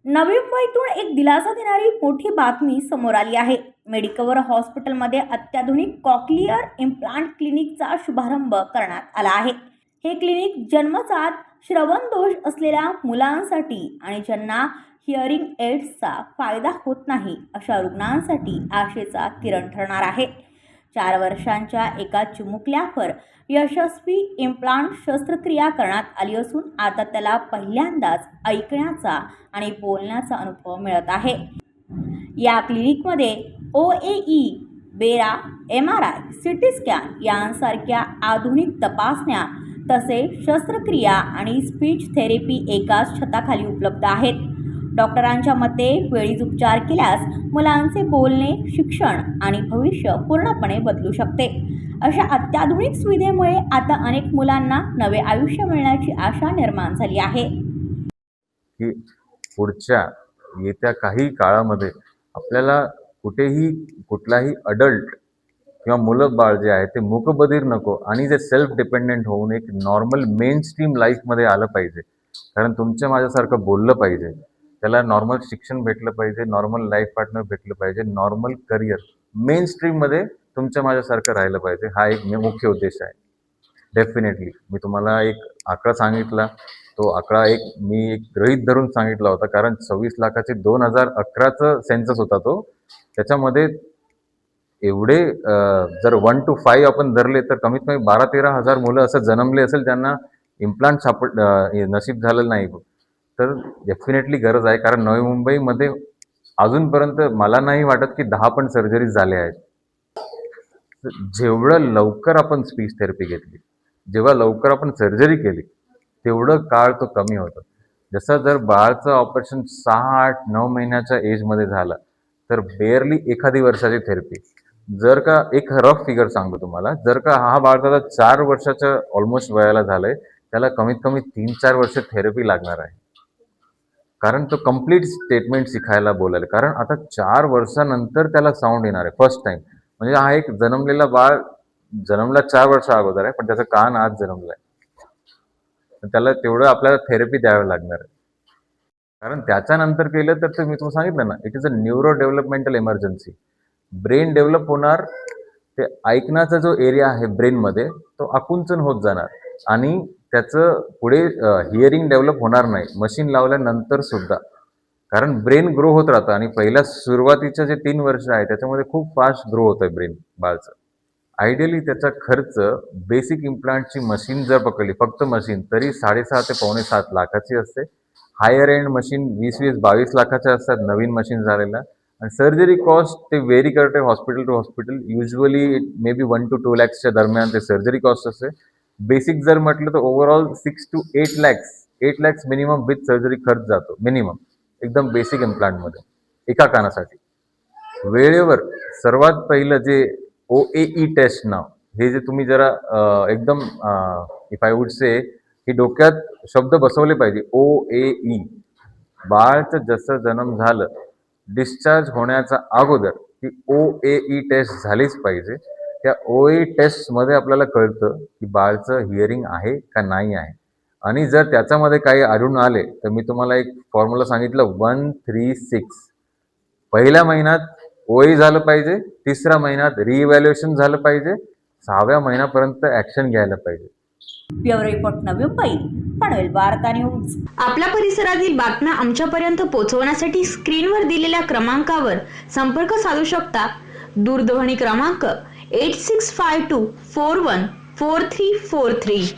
नवी मुंबईतून एक दिलासा देणारी मोठी बातमी समोर आली आहे। मेडिकवर हॉस्पिटलमध्ये अत्याधुनिक कॉक्लिअर इम्प्लांट क्लिनिकचा शुभारंभ करण्यात आला आहे। हे क्लिनिक जन्मजात श्रवण दोष असलेल्या मुलांसाठी आणि ज्यांना हिअरिंग एड्सचा फायदा होत नाही अशा रुग्णांसाठी आशेचा किरण ठरणार आहे। 4 वर्षांच्या एका चिमुकल्यावर यशस्वी इम्प्लांट शस्त्रक्रिया करण्यात आली असून आता त्याला पहिल्यांदाच ऐकण्याचा आणि बोलण्याचा अनुभव मिळत आहे। या क्लिनिकमध्ये OAE, बेरा, MRI, CT स्कॅन यांसारख्या आधुनिक तपासण्या तसेच शस्त्रक्रिया आणि स्पीच थेरपी एकाच छताखाली उपलब्ध आहेत। डॉक्टरांच्या मते वेळीच उपचार केल्यास मुलांचे बोलणे, शिक्षण आणि भविष्य पूर्णपणे बदलू शकते। अशा अत्याधुनिक सुविधेमुळे आता अनेक मुलांना नवे आयुष्य मिळण्याची आशा निर्माण झाली आहे। की पुढच्या येत्या काही काळामध्ये आपल्याला कुठलाही अडल्ट किंवा मुलं बाळ जे आहे ते मूकबधीर नको आणि जे सेल्फ डिपेंडेंट होऊन एक नॉर्मल मेन स्ट्रीम लाईफमध्ये आलं पाहिजे। कारण तुमच्या माझ्यासारखं बोललं पाहिजे, त्याला नॉर्मल शिक्षण भेटलं पाहिजे, नॉर्मल लाईफ पार्टनर भेटलं पाहिजे, नॉर्मल करिअर मेन स्ट्रीममध्ये तुमच्या माझ्यासारखं राहिलं पाहिजे। हा एक मुख्य उद्देश आहे। डेफिनेटली मी तुम्हाला एक आकडा सांगितला, तो आकडा मी एक गृहीत धरून सांगितला होता, कारण 26 लाखाचे 2011चं सेन्सस होता तो। त्याच्यामध्ये एवढे जर 1 to 5 आपण धरले तर कमीत कमी 12-13 हजार मुलं असं जन्मले असेल ज्यांना इम्प्लांट नशीब झालेलं नाही। तर डेफिनेटली गरज आहे, कारण नवी मुंबईमध्ये अजूनपर्यंत मला नाही वाटत की 10 पण सर्जरीज झाल्या आहेत। जेवढं लवकर आपण स्पीच थेरपी घेतली, जेव्हा लवकर आपण सर्जरी केली, तेवढं काळ तो कमी होतो। जसं जर बाळाचं ऑपरेशन 6, 8, 9 महिन्याच्या एजमध्ये झालं तर बेअरली एखादी वर्षाची थेरपी, जर का एक रफ फिगर सांगतो तुम्हाला, जर का हा बाळ 4 वर्षाच्या ऑलमोस्ट वयाला झालंय, त्याला कमीत कमी 3-4 वर्ष थेरपी लागणार आहे। कारण तो कंप्लीट स्टेटमेंट शिकायला बोलायला, कारण आता 4 वर्षानंतर त्याला साऊंड येणार आहे फर्स्ट टाइम। म्हणजे हा एक जन्मलेला बाळ जन्मला 4 वर्ष अगोदर आहे, पण त्याचा कान आज जन्मलाय, त्याला तेवढं आपल्याला थेरपी द्यावी लागणार आहे। कारण त्याच्यानंतर केलं तर मी तुम्हाला सांगितलं ना, it is a neuro developmental emergency. Brain develop होणार, ते ऐकण्याचा जो एरिया आहे ब्रेनमध्ये तो आकुंचन होत जाणार आणि त्याचं पुढे हिअरिंग डेव्हलप होणार नाही मशीन लावल्यानंतर सुद्धा। कारण ब्रेन ग्रो होत राहतं आणि पहिल्या सुरुवातीचे जे 3 वर्ष आहे त्याच्यामध्ये खूप फास्ट ग्रो होत आहे ब्रेन बाळचं। आयडियली त्याचा खर्च बेसिक इम्प्लांटची मशीन जर पकडली, फक्त मशीन, तरी 6.5 ते पावणे 7 लाखाची असते। हायर एंड मशीन 20-22 लाखाच्या असतात नवीन मशीन झालेल्या। आणि सर्जरी कॉस्ट ते व्हेरी करते hospital to hospital, usually may be 1 to 2 lakhच्या दरम्यान ते सर्जरी कॉस्ट असते। बेसिक जर म्हटलं तर overall 6 to 8 lakhs, 8 lakhs minimum with surgery खर्च जातो मिनिमम, एकदम बेसिक इम्प्लांटमध्ये एका कानासाठी। वेळेवर सर्वात पहिलं जे OAE टेस्ट नाव, हे जे तुम्ही जरा एकदम इफ आय वुड से की डोक्यात शब्द बसवले पाहिजे, OAE। बाळचं जसं जन्म झालं, डिस्चार्ज होण्याच्या अगोदर ती OAE टेस्ट झालीच पाहिजे। त्या OAE टेस्टमध्ये आपल्याला कळतं की बाळचं हिअरिंग आहे का नाही आहे। आणि जर त्याच्यामध्ये काही आढळून आले तर मी तुम्हाला एक फॉर्म्युला सांगितलं, 136। पहिल्या महिन्यात OAE झालं पाहिजे, 3ऱ्या महिन्यात रिइव्हॅल्युएशन झालं पाहिजे, 6व्या महिन्यापर्यंत ॲक्शन घ्यायला पाहिजे। ब्युरो रिपोर्ट, नवी मुंबई, पनवेल वार्ता न्यूज। आपल्या परिसरातील बातम्या आमच्यापर्यंत पोहोचवण्यासाठी स्क्रीनवर दिलेल्या क्रमांकावर संपर्क साधू शकता। दूरध्वनी क्रमांक 8652414343।